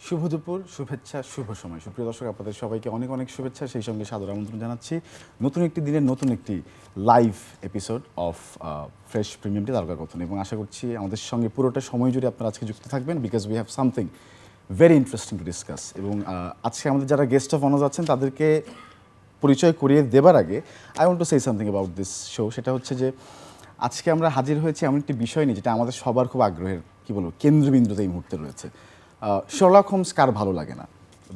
শুভ দুপুর, শুভেচ্ছা, শুভ সময়। সুপ্রিয় দর্শক, আপনাদের সবাইকে অনেক অনেক শুভেচ্ছা, সেই সঙ্গে সাদর আমন্ত্রণ জানাচ্ছি নতুন একটি দিনের নতুন একটি লাইভ এপিসোড অফ ফ্রেশ প্রিমিয়ামটি তারকা কথন। এবং আশা করছি আমাদের সঙ্গে পুরোটা সময় জুড়ে আপনারা আজকে যুক্ত থাকবেন, because we have something very interesting to discuss. এবং আজকে আমাদের যারা গেস্ট অফ অনার্স আছেন তাদেরকে পরিচয় করিয়ে দেবার আগে I want to say something about this show. সেটা হচ্ছে যে আজকে আমরা হাজির হয়েছি এমন একটি বিষয় নিয়ে যেটা আমাদের সবার খুব আগ্রহের, কী বলবো, কেন্দ্রবিন্দুতে এই মুহূর্তে রয়েছে। শার্লক হোমস কার ভালো লাগে না?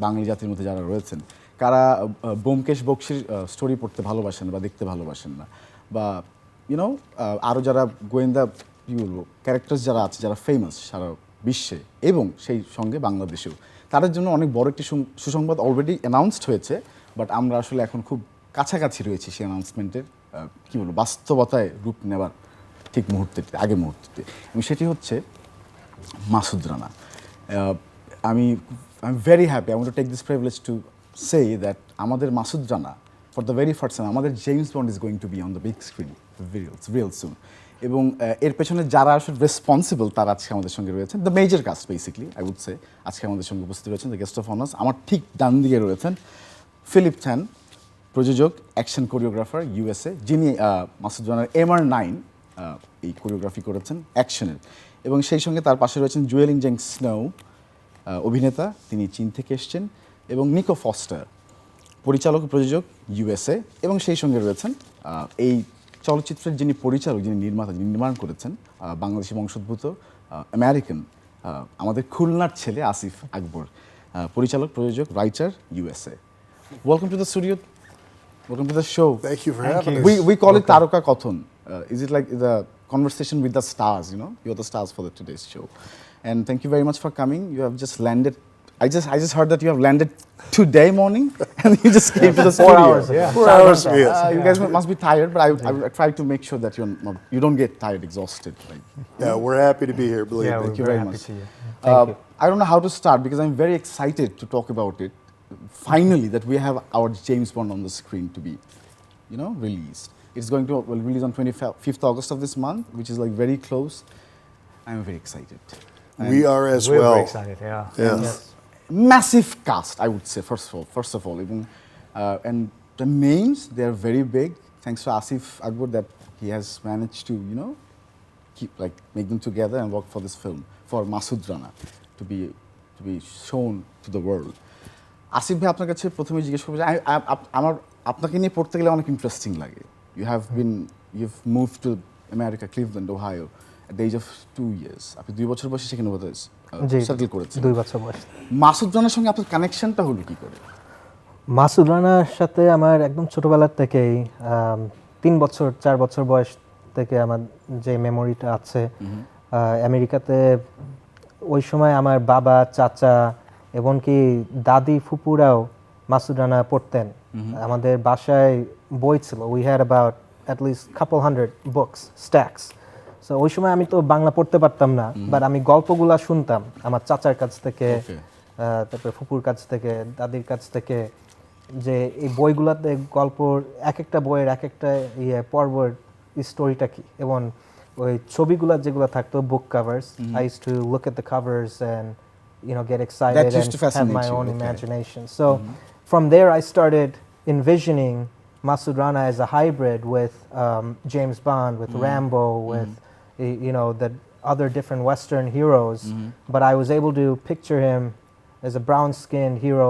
বাঙালি জাতির মধ্যে যারা রয়েছেন, কারা ব্যোমকেশ বক্সির স্টোরি পড়তে ভালোবাসেন বা দেখতে ভালোবাসেন না, বা ইউনো আরও যারা গোয়েন্দা, কী বলবো, ক্যারেক্টার্স যারা আছে, যারা ফেমাস সারা বিশ্বে এবং সেই সঙ্গে বাংলাদেশেও, তাদের জন্য অনেক বড় একটি সুসংবাদ অলরেডি অ্যানাউন্সড হয়েছে। বাট আমরা আসলে এখন খুব কাছাকাছি রয়েছি সেই অ্যানাউন্সমেন্টের, কী বলবো, বাস্তবতায় রূপ নেবার ঠিক মুহূর্তেতে, আগে মুহূর্তেতে। এবং সেটি হচ্ছে মাসুদ রানা। আমি very happy, I want to take this privilege to say that আমাদের Masud Rana for the very first time, আমাদের James Bond is going to be on the big screen real soon. এবং এর পেছনে যারা আসলে রেসপন্সিবল তারা আজকে আমাদের সঙ্গে রয়েছেন, the major cast basically I would say. আজকে আমাদের সঙ্গে উপস্থিত রয়েছেন দ্য গেস্ট অফ অনার্স। আমার ঠিক ডান দিকে রয়েছেন ফিলিপ থ্যান, প্রযোজক, অ্যাকশন কোরিওগ্রাফার, ইউএসএ, যিনি মাসুদ রানার MR9 এই কোরিওগ্রাফি করেছেন অ্যাকশনের। এবং সেই সঙ্গে তার পাশে রয়েছেন জুয়েলি জ্যাং স্নো, অভিনেতা, তিনি চীন থেকে এসছেন, এবং নিকো ফস্টার, পরিচালক ও প্রযোজক, ইউএসএ। এবং সেই সঙ্গে রয়েছেন এই চলচ্চিত্রের যিনি পরিচালক, যিনি নির্মাতা, যিনি নির্মাণ করেছেন, বাংলাদেশি বংশোদ্ভূত আমেরিকান, আমাদের খুলনার ছেলে আসিফ আকবর, পরিচালক, প্রযোজক, writer, USA. Welcome to the studio. Welcome to the show. Thank you for having us. We call it Taroka Kothon. Is it like the conversation with the stars? You know, you're the stars for today's show. And thank you very much for coming. You have just landed. I just heard that you have landed today morning, and you just came to the studio. 4 hours. Yeah. 4 hours, yes. You guys must be tired, but I try to make sure that you don't get tired, exhausted. Right? Yeah, we're happy to be here, believe Yeah, me. Thank you we're very happy much. to you. Thank you. I don't know how to start because I'm very excited to talk about it. Finally, that we have our James Bond on the screen to be, released. It's going to release on 25th August of this month, which is like very close. I'm very excited. We are as We're well. very excited. Yeah. Yes. Massive cast, I would say. First of all, even and the names, they are very big. Thanks to Asif Akbar that he has managed to make them together and work for this film, for Masood Rana to be shown to the world. Asif ভাই, আপনার কাছে প্রথমে জিজ্ঞেস করবো যে আমার আপনাকে নিয়ে পড়তে গেলে অনেক ইন্টারেস্টিং লাগে। ইউ've moved to America, Cleveland, Ohio at the age of 2 years. আপনি 2 বছর বয়সে সেখানে বোধহয় সেটেল করেছেন। 2 বছর বয়স। মাসুদ রানার সঙ্গে আপনার কানেকশনটা হলো কি করে? মাসুদ রানার সাথে আমার একদম ছোটবেলার থেকেই 4 বছর বয়স থেকে আমার যে মেমোরিটা আছে। আমেরিকাতে ওই সময় আমার বাবা, চাচা, এমনকি দাদি, ফুপুরাও মাসুদ রানা পড়তেন। আমাদের বাসায় বই ছিল। We had about at least couple 100 books, stacks. So ওই সময় আমি তো বাংলা পড়তে পারতাম না, বাট আমি গল্পগুলা শুনতাম আমার চাচার কাছ থেকে, তারপরে ফুপুর কাছ থেকে, দাদির কাছ থেকে, যে এই বইগুলাতে গল্পর একটা বইয়ের একটা পর্বের স্টোরিটা কি, এবং ওই ছবিগুলা যেগুলো থাকতো, book covers, I used to look at the covers and get excited and have my own imagination. So from there I started envisioning Masood Rana as a hybrid with James Bond, with Rambo, with the other different Western heroes. But I was able to picture him as a brown-skinned hero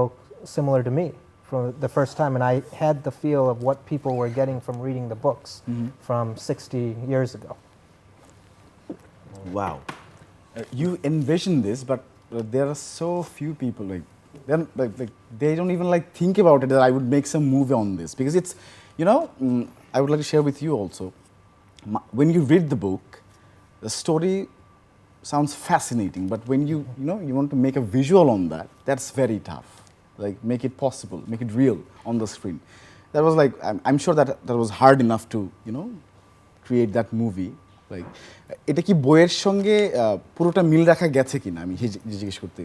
similar to me from the first time, and I had the feel of what people were getting from reading the books from 60 years ago. Wow. You envisioned this, but there are so few people they don't even think about it that I would make some movie on this, because it's I would like to share with you also, when you read the book, the story sounds fascinating, but when you want to make a visual on that's very tough. Make it possible, make it real on the screen. That was I'm sure that was hard enough to create that movie. এটা কি বইয়ের সঙ্গে পুরোটা মিল রাখা গেছে কিনা, আমি জিজ্ঞেস করতে।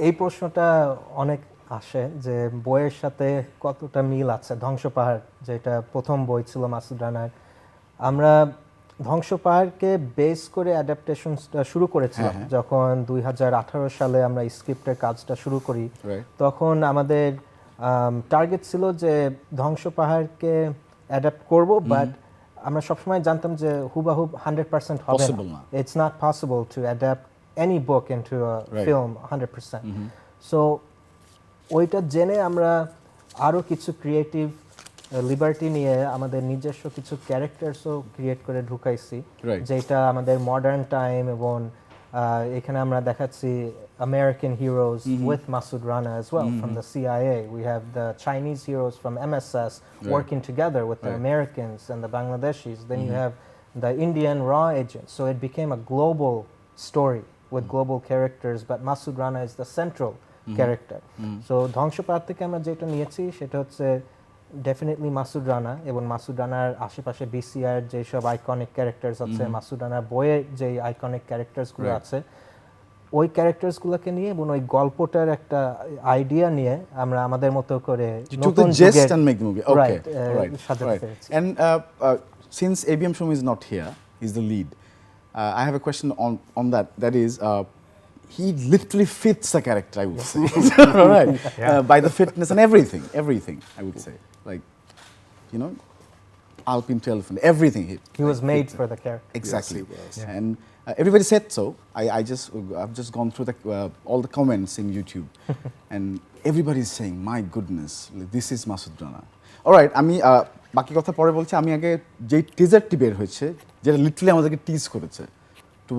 এই প্রশ্নটা অনেক আসে যে বইয়ের সাথে কতটা মিল আছে। ধ্বংস পাহাড়, যেটা প্রথম বই ছিল মাসুদ রানার, আমরা ধ্বংস পাহাড়কে বেস করে অ্যাডাপ্টেশন শুরু করেছিলাম যখন 2018 সালে আমরা স্ক্রিপ্টের কাজটা শুরু করি Right. তখন আমাদের টার্গেট ছিল যে ধ্বংস পাহাড়কে অ্যাডাপ্ট করব বাট আমরা সবসময় জানতাম যে হুবাহু 100% হবে Possible না না। It's not possible to adapt any book into a Right. Film 100%. So ওইটা জেনে আমরা আরো কিছু ক্রিয়েটিভ লিবার্টি নিয়ে আমাদের নিজস্ব কিছু ক্যারেক্টারসও ক্রিয়েট করে ঢুকাইছি Right. যেটা আমাদের মডার্ন টাইম এবং এখানে আমরা দেখাচ্ছি American heroes with Masood Rana as well from the CIA. We have the Chinese heroes from MSS working together with the Right. Americans and the Bangladeshis. Then you have the Indian raw agents. So it became a global story with global characters, but Masood Rana is the central character. So ধ্বংসপাত থেকে আমরা যেটা নিয়েছি সেটা হচ্ছে definitely Masud Rana এবং মাসুদ রানার আশেপাশে VCR যেসব iconic characters আছে মাসুদ রানার বইয়ের যে আইকনিক ক্যারেক্টার্সগুলো Right. আছে ওই ক্যারেক্টার্সগুলোকে নিয়ে এবং ওই গল্পটার একটা আইডিয়া নিয়ে আমরা আমাদের মতো করে You took the gist and make the movie. Okay. Right, সাজাতে Right. পেরেছি। And since ABM Shum is not here, he's the lead. I have a question on that. That is, he literally fits the character, I would say. All right. By the fitness and everything, I would say. Like, you know, Alpine Telephone, everything. He was made for the character. Exactly. Yes, he was. And everybody said so. I've just gone through all the comments in YouTube, and everybody's saying, "My goodness, like, this is Masood Rana." All right, আমি বাকি কথা পরে বলছি। আমি আগে যে টিজারটি বের হয়েছে, যেটা লিটারালি আমাদেরকে টিজ করেছে to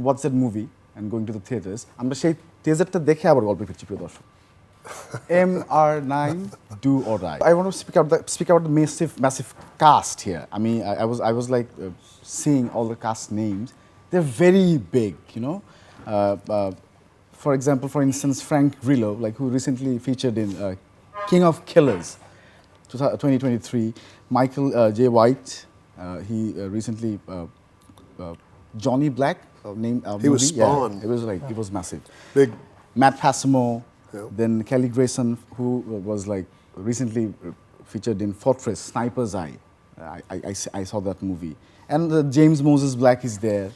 watch that movie and going to the theaters. আমরা সেই টিজারটা দেখে আবার গল্পে ফিরছি, প্রিয় দর্শক। MR9, do or die. I want to speak about the massive cast here. I mean, I was like seeing all the cast names. They're very big, you know. For example, for instance, Frank Grillo, like who recently featured in King of Killers, 2023. Michael J. White, he recently Johnny Black name. He was movie. Spawn. Yeah, it was like it was massive. Big. Matt Passimo, Yep. then Kelly Grayson, who was like recently featured in Fortress, Sniper's Eye. I saw that movie. And James Moses Black is there.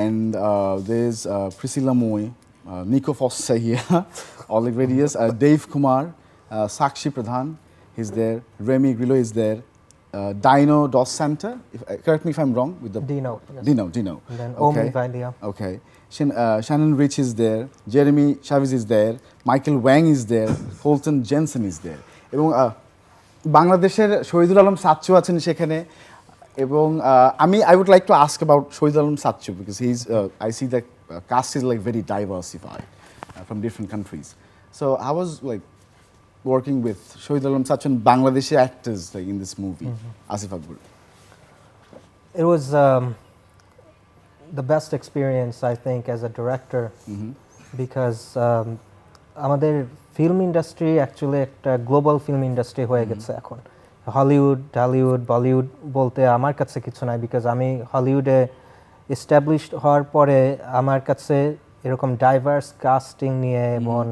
And there's Priscilla Moy, Niko Fosse here, already is. Dave Kumar, Sakshi Pradhan, he's there. Remy Grillo is there. Dino Dos Santa, correct me if I'm wrong with the Dino. Yes. Dino. And then Omi Valia. Okay. Shannon Rich is there. Jeremy Chavez is there. Michael Wang is there. Colton Jensen is there. এবং বাংলাদেশের শহীদুল আলম সাচ্চু আছেন সেখানে এবং I would like to ask about Shahidul Alam Sachchu because I see that cast is like very diversified from different countries. So I was like working with Shahidul Alam Sachchu and Bangladeshi actors like in this movie. Asif Akbar. It was the best experience, I think, as a director because আমাদের film industry actually একটা global film industry হয়ে গেছে এখন Hollywood Dhallywood Bollywood বলতে আমার কাছে কিছু নাই বিকজ আমি হলিউডে এস্টাবলিশড হওয়ার পরে আমার কাছে এরকম ডাইভার্স কাস্টিং নিয়ে এবং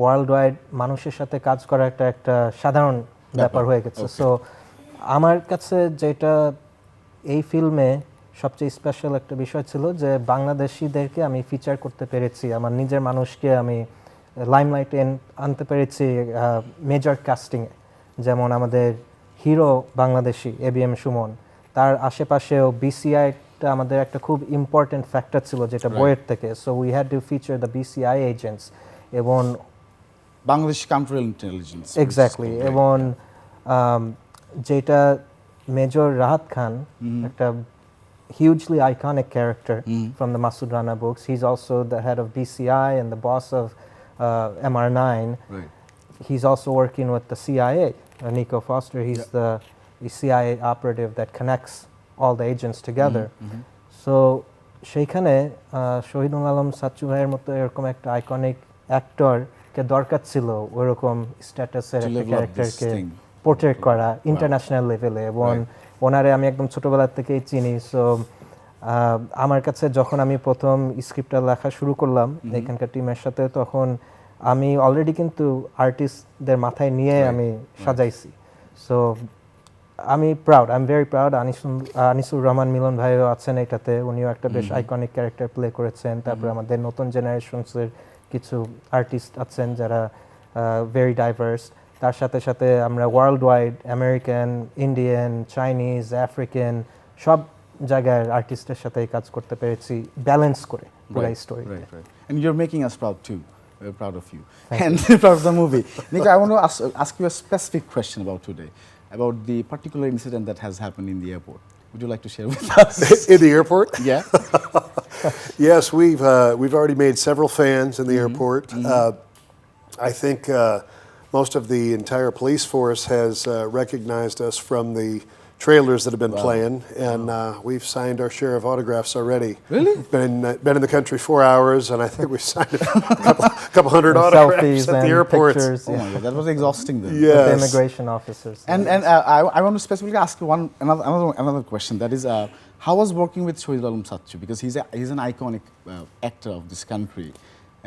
ওয়ার্ল্ড ওয়াইড মানুষের সাথে কাজ করা একটা সাধারণ ব্যাপার হয়ে গেছে সো আমার কাছে যেটা এই ফিল্মে সবচেয়ে স্পেশাল একটা বিষয় ছিল যে বাংলাদেশিদেরকে আমি ফিচার করতে পেরেছি আমার নিজের মানুষকে আমি লাইমলাইটে আনতে পেরেছি মেজর কাস্টিংয়ে যেমন আমাদের হিরো বাংলাদেশি এবিএম সুমন তার আশেপাশেও বিসিআইটা আমাদের একটা খুব ইম্পর্টেন্ট ফ্যাক্টর ছিল যেটা বইয়ের থেকে so we had to feature the BCI agents এবং বাংলাদেশ কাউন্টার ইন্টেলিজেন্স এক্স্যাক্টলি এবং যেটা মেজর রাহাত খান একটা hugely iconic character from the Masood Rana books. He's also the head of BCI and the boss of MR9. Right. He's also working with the CIA. Niko Foster, he's the CIA operative that connects all the agents together. So সেইখানে শহীদুল আলম সাচ্চু ভাইয়ের মতো এরকম একটা iconic অ্যাক্টরকে দরকার ছিল ওরকম স্ট্যাটাসের একটা ক্যারেক্টারকে পোর্ট্রেট করা ইন্টারন্যাশনাল লেভেলে এবং ওনারে আমি একদম ছোটবেলা থেকেই চিনি সো আমার কাছে যখন আমি প্রথম স্ক্রিপ্টটা লেখা শুরু করলাম এখানকার টিমের সাথে তখন আমি অলরেডি কিন্তু আর্টিস্টদের মাথায় নিয়ে আমি সাজাইছি সো আমি proud, I am very proud. Anisur Rahman Milon ভাইও আছেন এটাতে, উনিও একটা বেশ আইকনিক ক্যারেক্টার প্লে করেছেন। তারপরে আমাদের নতুন জেনারেশনসের কিছু আর্টিস্ট আছেন যারা ভেরি ডাইভার্স। তার সাথে সাথে আমরা world wide American, Indian, Chinese, African সব জায়গার আর্টিস্টের সাথে কাজ করতে পেরেছি, ব্যালেন্স করে পুরো story. Right. And you're making us proud too. We're proud of you. And proud of the movie. Niko, I want to ask you a specific question about today, about the particular incident that has happened in the airport. Would you like to share with us? In the airport? Yeah. Yes, we've already made several fans in the airport. I think most of the entire police force has recognized us from the trailers that have been playing, and we've signed our share of autographs already. Really? Been in the country 4 hours, and I think we've signed a couple hundred autographs Selfies at the and airport. pictures. Oh my God, that was exhausting then. Yes. The immigration officers. And I want to specifically ask you another question. That is, how was working with Xueli Satchu? Because he's an iconic actor of this country,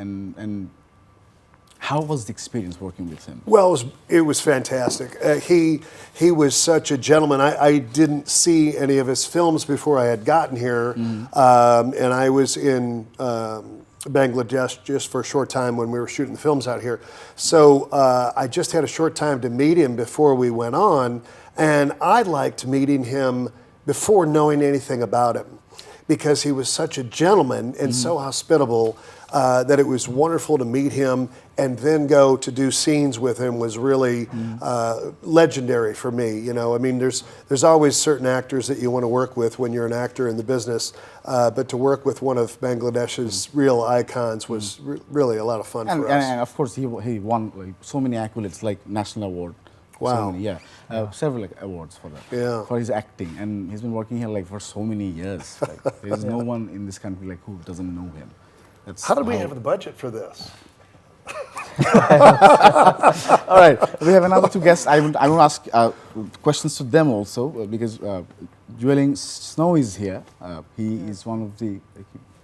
and how was the experience working with him? Well, it was fantastic. He was such a gentleman. I didn't see any of his films before I had gotten here, and I was in Bangladesh just for a short time when we were shooting the films out here. So I just had a short time to meet him before we went on, and I liked meeting him before knowing anything about him, because he was such a gentleman and so hospitable. That it was wonderful to meet him, and then go to do scenes with him was really legendary for me. You know, I mean, there's always certain actors that you want to work with when you're an actor in the business, but to work with one of Bangladesh's real icons was really a lot of fun for us. And of course, he won like so many accolades, like national award. Wow. So many, several awards for that. Yeah. For his acting, and he's been working here like for so many years. Like, there is no one in this country like who doesn't know him. How did we have the budget for this? All right, we have another two guests. I want to ask questions to them also because Xueli Snow is here. He is one of the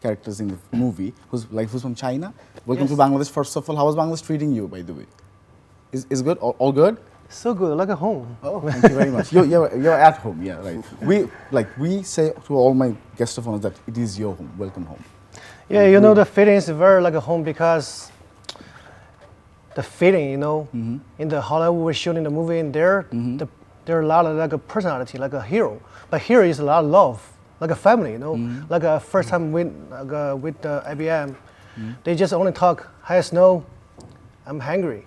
characters in the movie who's from China. Welcome to Bangladesh. First of all, how is Bangladesh treating you, by the way? Is good? All good? So good, like at home. Oh, thank you very much. You're at home, yeah, right. We say to all my guests of honor that it is your home. Welcome home. Yeah, you know, the feeling is very like a home because the feeling, you know, in the Hollywood we're shooting the movie in there, there are a lot of like a personality, like a hero. But here is a lot of love, like a family, you know. Like a first time with the IBM, they just only talk, "Hi Snow, I'm hungry."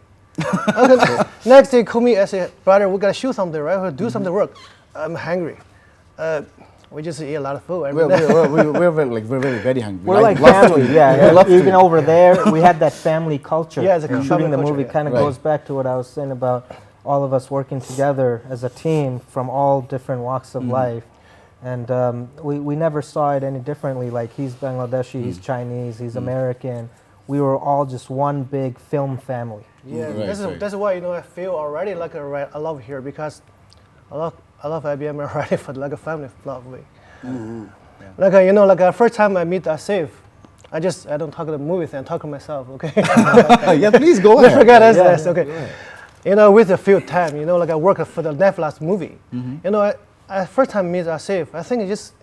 Next they call me and say, "Brother, we gotta shoot something, right? We gotta do something work. I'm hungry." We just eat a lot of food. We're very hungry. We're like family, Even over there, we had that family culture. Yeah, it's a shooting the culture, movie kind of goes back to what I was saying about all of us working together as a team from all different walks of life. And we never saw it any differently. Like, he's Bangladeshi, he's Chinese, he's American. We were all just one big film family. Yeah, that's why, you know, I feel already like I love here because I love IBM already for like a family love way. Like you know, like first time I meet Asif, I don't talk to the movies and talk to myself. Okay. Yeah, please go ahead. Forget this. Okay. You know, with a few time, you know, like I worked for the Netflix movie. You know, I first time meet Asif, I think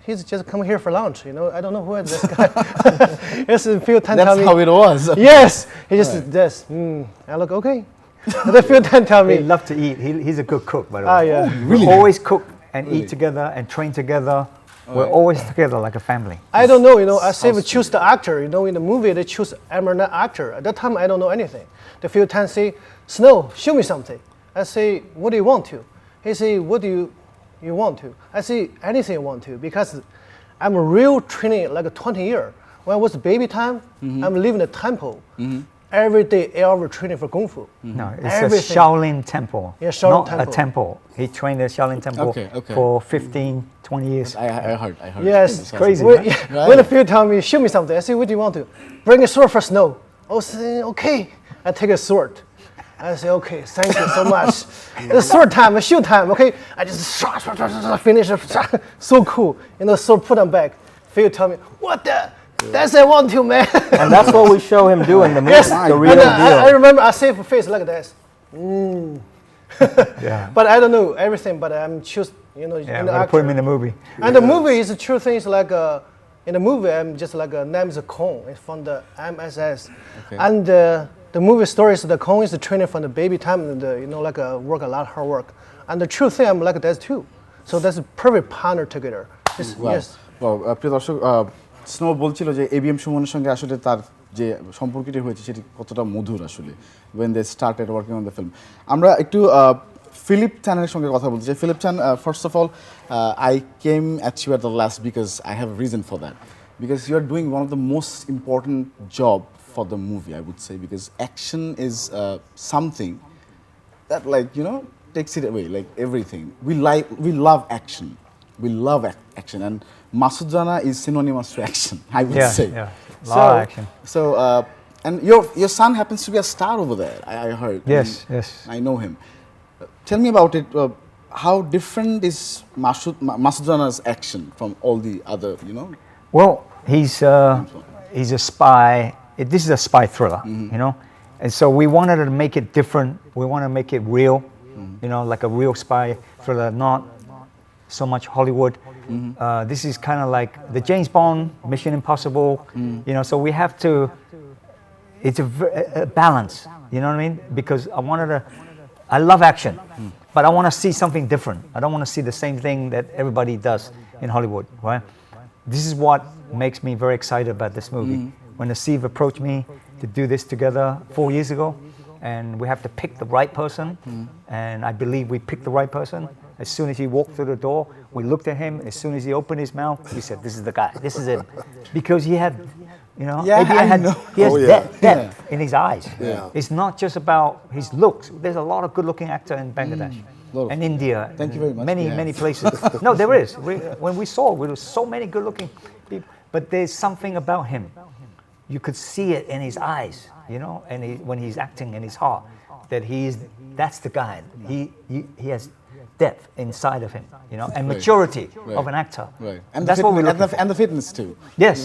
he's just come here for lunch. You know, I don't know who is this guy. It's a few times. That's how it was. Yes, he just did this. I look okay. The few times tell me. He loves to eat. He's a good cook, by the way. Ah, yeah. We always cook and eat together and train together. We're always together like a family. I don't know, you know, Asif choose the actor. You know, in the movie they choose Anonna actor. At that time I don't know anything. The few times say, "Snow, show me something." I say, "What do you want to?" He say, "What do you want to?" I say, "Anything you want to," because I'm a real training like a 20 year. When I was baby time, I'm living in a temple. Every day, 8 hour training for Kung Fu. No, it's a Shaolin temple. Yeah, Shaolin not temple. a temple. He trained at Shaolin temple for 15, 20 years. I heard. Yes, It's crazy. When a few tell me, "Show me something," I say, "What do you want to?" "Bring a sword for Snow." Oh, say, "Okay." I take a sword. I say, "Okay, thank you so much." It's sword time, a shoot time. Okay, I just finish it. So cool. You know, sword put them back. Few tell me, "What the?" That's I want to, man. And that's what we show him do in the movie. Yes, The real deal. I remember Asif's face like this. Yeah. But I don't know everything. But I'm choose, you know, Yeah, in we're the gonna put him in actor. the movie. And the movie is the true thing. Is like in the movie, I'm just like a name is a Kong. It's from the MSS, Okay. and the movie story is the Kong is the training from the baby time and you know like work a lot hard work. And the true thing I'm like that too. So that's a perfect partner together. Yes. প্রিয় দর্শক snow বলছিল যে ABM সুমনের সঙ্গে আসলে তার যে সম্পর্কটি হয়েছে সেটি কতটা মধুর আসলে when they started working on the film আমরা একটু ফিলিপ চানের সঙ্গে কথা বলতে চাই ফিলিপ চান first of all I came at you at the last because I have a reason for that because you are doing one of the most important job for the movie I would say because action is something that like you know takes it away like everything we love action we love action and Masood Rana is synonymous to action I would say lot of action. So and your son happens to be a star over there I heard Yes, yes. I know him tell me about it how different is Masood Rana's action from all the other you know Well, he's a spy. This is a spy thriller, you know, and so we wanted to make it different. We want to make it real, you know, like a real spy thriller, not so much Hollywood. This is kind of like the James Bond, Mission Impossible, you know. So we have to. It's a balance, you know what I mean? Because I love action, but I want to see something different. I don't want to see the same thing that everybody does in Hollywood, right? This is what makes me very excited about this movie. When Asif approached me to do this together 4 years ago, and we have to pick the right person, and I believe we picked the right person. As soon as he walked through the door, we looked at him. As soon as he opened his mouth, we said, "This is the guy. This is it," because he had, you know, Yeah, maybe I know. he has depth in his eyes. Yeah. It's not just about his looks. There's a lot of good-looking actor in Bangladesh. Lot of- And India, Thank you very much. Many, Yeah. many places. No, there is. When we saw, there was so many good-looking people. But there's something about him. You could see it in his eyes, you know, and when he's acting in his heart, that that's the guy. He has depth inside of him, you know, and maturity of an actor. right and that's what we look for. and the fitness too Yes,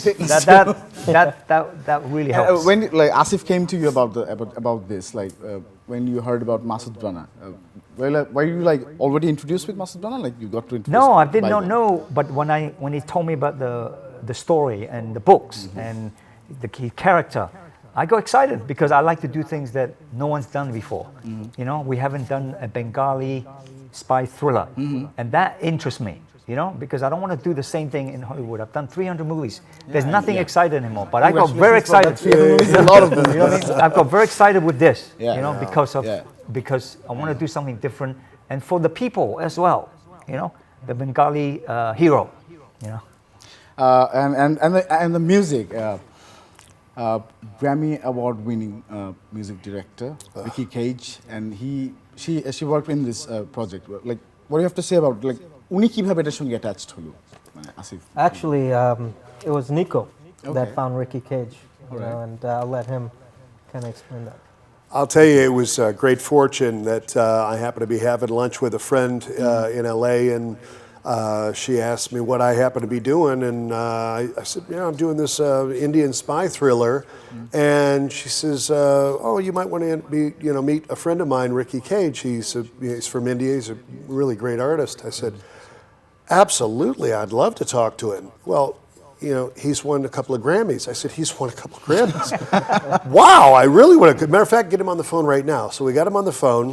that really helps. when like Asif came to you about this like when you heard about Masood Rana were you like already introduced with Masood Rana like you got to introduce No, I did by not then? know. But when he told me about the story and the books and the key character, I got excited because I like to do things that no one's done before. You know, we haven't done a Bengali spy thriller, and that interests me. You know, because I don't want to do the same thing in Hollywood. I've done 300 movies. There's nothing exciting anymore. But I got very excited. There's a lot of them You know what I mean? I've got very excited with this. Yeah. You know, because I want to do something different, and for the people as well. You know, the Bengali hero. You know. And the music Grammy award-winning music director Ricky Cage, and she worked in this project. Like, what do you have to say about like উনি কিভাবে এটার সঙ্গে attached হলো মানে Asif? Actually, it was Niko that found Ricky Cage, you know, and I'll let him kind of explain that. I'll tell you, it was a great fortune that I happened to be having lunch with a friend in LA, and she asked me what I happened to be doing, and I said, "Yeah, I'm doing this Indian spy thriller." And she says, "Oh, you might want to meet a friend of mine, Ricky Cage. He's from India. He's a really great artist." I said, "Absolutely, I'd love to talk to him." Well, you know, he's won a couple of Grammys. I said, he's won a couple of Grammys. Wow, I really want to. Matter of fact, get him on the phone right now. So we got him on the phone.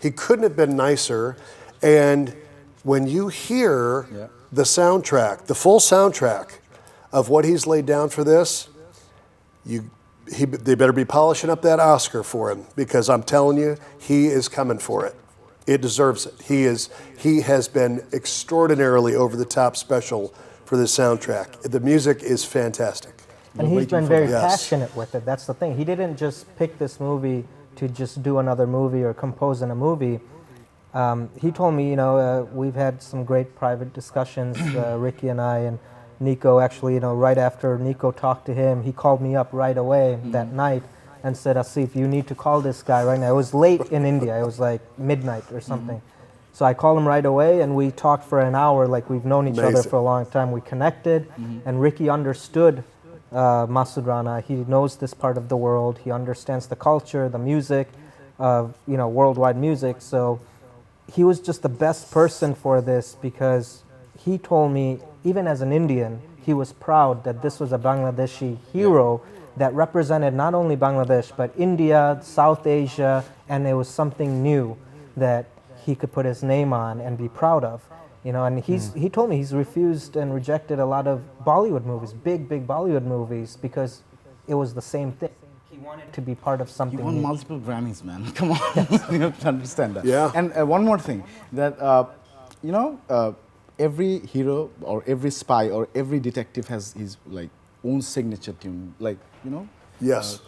He couldn't have been nicer. And when you hear the soundtrack, the full soundtrack of what he's laid down for this, they better be polishing up that Oscar for him, because I'm telling you, he is coming for it. It deserves it. He has been extraordinarily over the top special for this soundtrack. The music is fantastic. And he's been very passionate with it. That's the thing. He didn't just pick this movie to just do another movie or compose in a movie. He told me, you know, we've had some great private discussions, Ricky and I, and Niko. Actually, you know, right after Niko talked to him, he called me up right away that night and said, "Asif, you need to call this guy right now." It was late in India. It was like midnight or something. So I called him right away, and we talked for an hour like we've known each other for a long time. We connected, and Ricky understood Masood Rana. He knows this part of the world. He understands the culture, the music. of worldwide music. So he was just the best person for this because he told me, even as an Indian, he was proud that this was a Bangladeshi hero that represented not only Bangladesh but India, South Asia, and it was something new that he could put his name on and be proud of. And he told me he's refused and rejected a lot of Bollywood movies, big Bollywood movies, because it was the same thing. He wanted to be part of something You won new. multiple Grammys, man. Come on, you have to understand that. Yeah. And one more thing, that every hero or every spy or every detective has his like own signature tune, like Yes.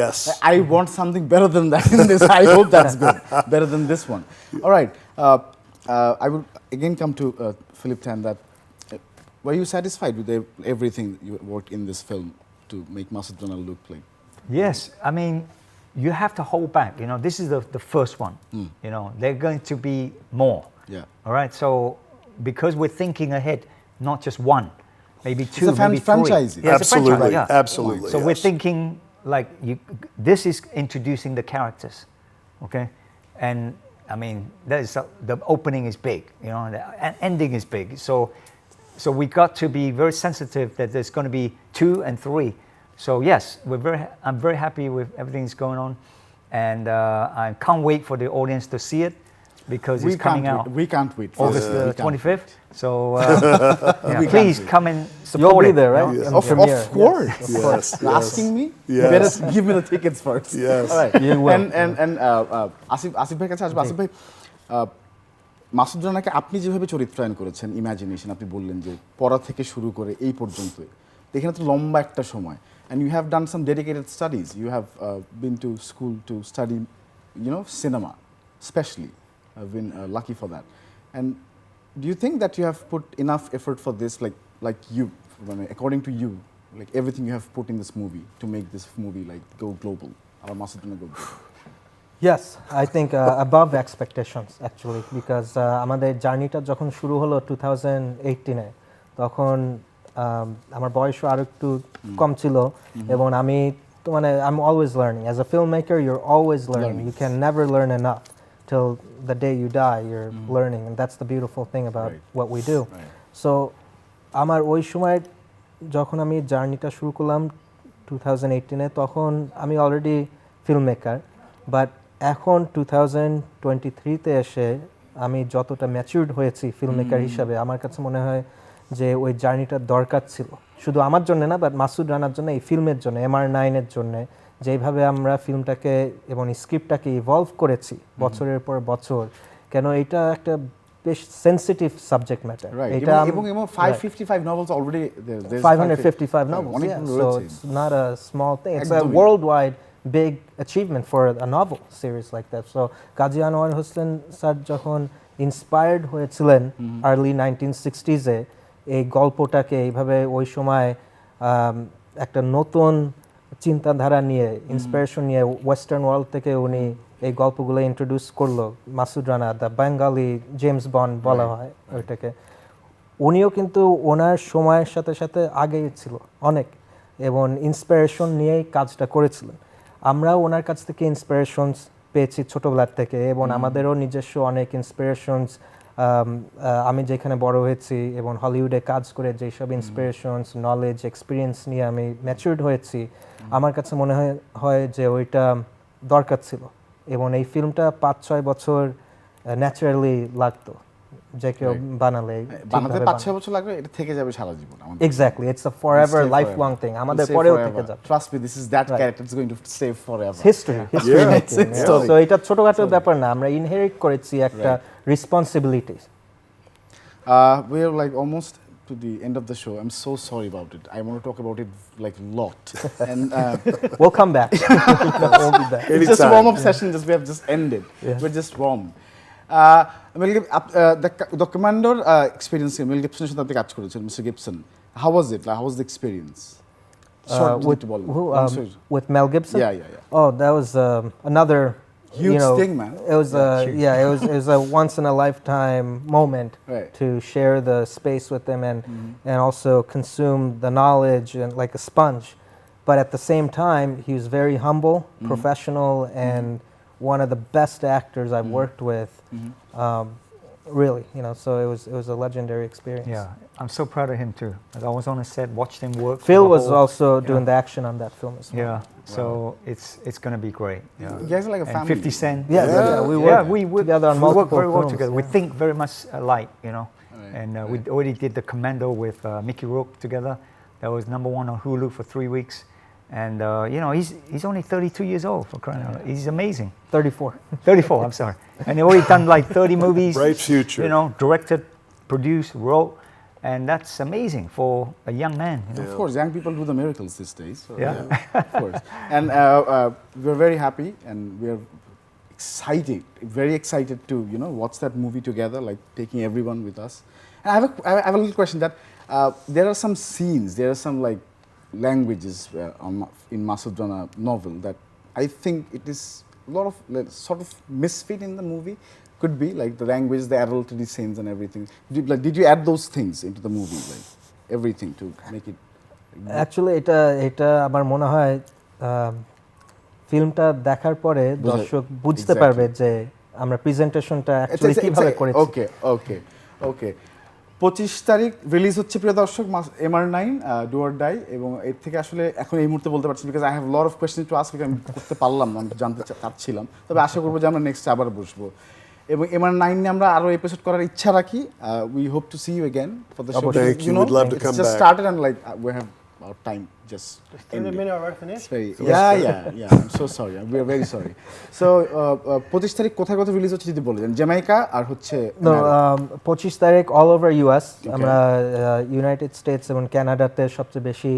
Yes. I want something better than that in this. I hope that's good, better than this one. All right. I will again come to Philip Tan. That were you satisfied with everything you worked in this film to make Masud Rana look like? Yes, I mean, you have to hold back. This is the first one. They're going to be more. Yeah. All right. So because we're thinking ahead, not just one, maybe two, It's a maybe franchise. three. Yeah, it's a franchise, Absolutely. yeah. Absolutely. So we're yes. thinking like this is introducing the characters, okay, and I mean the opening is big, the ending is big. So we got to be very sensitive that there's going to be 2 and 3. So yes, I'm very happy with everything that's going on, and I can't wait for the audience to see it because it's coming out We can't wait. August We the can't 25th. wait. So please come and support You'll be it, there, right? you know? In Of premiere. course. Yes, of Yes, course. yes. Asking me? Yes. You better give me the tickets first. Yes. All right. You will. And Asif ভাই কাছে আসবো। আসিফ ভাই, মাসুদ রানাকে আপনি যেভাবে চরিত্রায়ন করেছেন, imagination, আপনি বললেন যে পড়া থেকে শুরু করে এই পর্যন্ত, এখানে তো লম্বা একটা সময়, and you have done some dedicated studies. You have been to school to study, cinema, especially. I've been lucky for that. And do you think that you have put enough effort for this, like you, according to you, like everything you have put in this movie to make this movie like go global? Or Masud Rana go global? Yes, I think above expectations actually, because আমাদের জার্নিটা যখন শুরু হলো 2018-এ, তখন আমার বয়সও আরো একটু কম ছিল, এবং আমি তো I'm always learning. As a filmmaker, you're always learning. You can never learn enough till the day you die. You're learning, and that's the beautiful thing about what we do. So আমার ওই সময় যখন আমি জার্নিটা শুরু করলাম 2018-এ, তখন আমি অলরেডি ফিল্মমেকার, বাট এখন 2023-তে এসে আমি যতটা ম্যাচিউরড হয়েছি ফিল্মমেকার হিসাবে, আমার কাছে মনে হয় যে ওই জার্নিটার দরকার ছিল, শুধু আমার জন্য না, বাট মাসুদ রানার জন্য, এই ফিল্মের জন্য, MR9-এর জন্য, যেভাবে আমরা ফিল্মটাকে এবং স্ক্রিপ্টটাকে ইভলভ করেছি বছরের পর বছর, কেন এটা একটা বেশ সেন্সিটিভ সাবজেক্ট ম্যাটার। এটা এবং 555 novels already there. There's 555 novels, yeah. So it's not a small thing. It's a worldwide big achievement for a novel series like that. So Kazi Anwar Hussain sir যখন inspired হয়েছিলেন early 1960s-এ এই গল্পটাকে এইভাবে ওই সময় একটা নতুন চিন্তাধারা নিয়ে, ইন্সপিরেশন নিয়ে ওয়েস্টার্ন ওয়ার্ল্ড থেকে উনি এই গল্পগুলো ইন্ট্রোডিউস করলো, Masud Rana the Bengali James bond বলা হয় ওইটাকে। উনিও কিন্তু ওনার সময়ের সাথে সাথে আগেই ছিল অনেক, এবং ইন্সপিরেশন নিয়েই কাজটা করেছিলেন। আমরাও ওনার কাছ থেকে ইন্সপিরেশনস পেয়েছি ছোটোবেলার থেকে, এবং আমাদেরও নিজস্ব অনেক ইন্সপিরেশনস, আমি যেখানে বড় হয়েছি এবং হলিউডে কাজ করে যেসব ইন্সপিরেশনস, নলেজ, এক্সপিরিয়েন্স নিয়ে আমি ম্যাচিউরড হয়েছি, আমার কাছে মনে হয় যে ওইটা দরকার ছিল, এবং এই ফিল্মটা 5-6 বছর ন্যাচারালি লাগতো যে কেউ বানালে। বানাতে 5-6 বছর লাগবে, এটা থেকে যাবে সারা জীবন আমাদের। Exactly, it's a forever lifelong thing, আমাদের পরেও থেকে যাবে। Trust me, this is that character, it's going to stay forever. History so এটা ছোটখাটো ব্যাপার না, আমরা ইনহেরিট করেছি একটা responsibility. We are like almost to the end of the show. I'm so sorry about it. I want to talk about it like a lot. And we'll come back. We'll be back. It's just a warm-up session. We have just ended. We're just warm. The Commander experience, Mel Gibson সাথে আপনি কাজ করেছেন, Mr. Gibson. How was it? Like, how was the experience? With Mel Gibson? Yeah. Oh, that was another huge thing, man. It was it was a once in a lifetime moment to share the space with him and also consume the knowledge and like a sponge. but at the same time, he was very humble, professional, and one of the best actors I've worked with. Really, so it was a legendary experience. Yeah, I'm so proud of him too. As I was on a set, watched him work. Phil the was whole- also doing the action on that film as well. Yeah, so it's going to be great. Yeah. You guys are like a And family. 50 Cent. We work we work together on we work multiple very well films, together. We yeah. think very much alike, Right, And we already did the Commando with Mickey Rourke together. That was #1 on Hulu for 3 weeks. And he's only 32 years old, for crying out loud. He's amazing. 34. 34, I'm sorry. And he already done like 30 movies. Bright future. Directed, produced, wrote. And that's amazing for a young man. Of course, young people do the miracles these days. So, Yeah. of course. And we're very happy and we're excited, very excited to watch that movie together, like taking everyone with us. And I have a little question that there are some scenes, there are some like languages in Masood Rana novel that I think it is a lot of sort of misfit in the movie. Could be like the language, the adultery scenes and everything. Did you add those things into the movie, like everything to make it? Actually, এটা আমার মনে হয় ফিল্মটা দেখার পরে দর্শক বুঝতে পারবে যে আমরা প্রেজেন্টেশনটা অ্যাকচুয়ালি কিভাবে করেছি। ওকে 25 তারিখ রিলিজ হচ্ছে প্রিয় দর্শক MR9 ডু অর ডাই এবং এর থেকে আসলে এখন এই মুহূর্তে বলতে পারছি because I have lot of question to ask আমি করতে পারলাম না, আমি জানতে চাচ্ছিলাম, তবে আশা করবো যে আমরা নেক্সট আবার বসবো এবং MR9 নিয়ে আমরা আরো এপিসোড করার ইচ্ছা রাখি। We hope to see you again for the show. Thank you. We'd love to come just back. started and like we have our time just 30 minutes already finished? yeah I'm so sorry, we are very sorry. So 25 তারিখ কোথায় কোথায় release হচ্ছে যদি বলে দেন। Jamaica আর হচ্ছে 25 তারিখ all over US, আমরা United states এবং কানাডাতে সবচেয়ে বেশি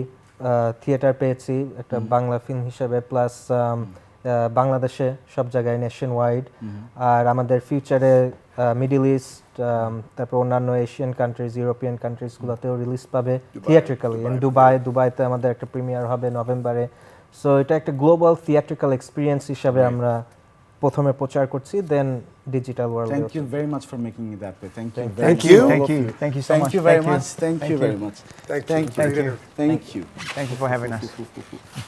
থিয়েটার পেয়েছি একটা বাংলা ফিল্ম হিসেবে, প্লাস বাংলাদেশে সব জায়গায় নেশন ওয়াইড, আর আমাদের ফিউচারে মিডল ইস্ট, তারপর অন্যান্য এশিয়ান কান্ট্রিজ, ইউরোপিয়ান কান্ট্রিজগুলোতেও রিলিজ পাবে থিয়েট্রিক্যালি। ইন দুবাইতে আমাদের একটা প্রিমিয়ার হবে নভেম্বরে। সো এটা একটা গ্লোবাল থিয়েট্রিক্যাল এক্সপিরিয়েন্স হিসাবে আমরা প্রথমে প্রচার করছি, then digital world. Thank you very much for making it that way. Thank you. Thank you. Thank you so much. Thank you very much. Thank you very much. Thank you. Thank you for having us.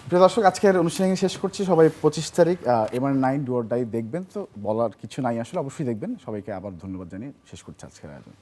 প্রিয় দর্শক, আজকের অনুষ্ঠান শেষ করছি। সবাই 25 তারিখ MR9 do or die দেখবেন, তো বলার কিছু নাই আসলে, অবশ্যই দেখবেন। সবাইকে আবার ধন্যবাদ জানিয়ে শেষ করছি আজকের আয়োজন।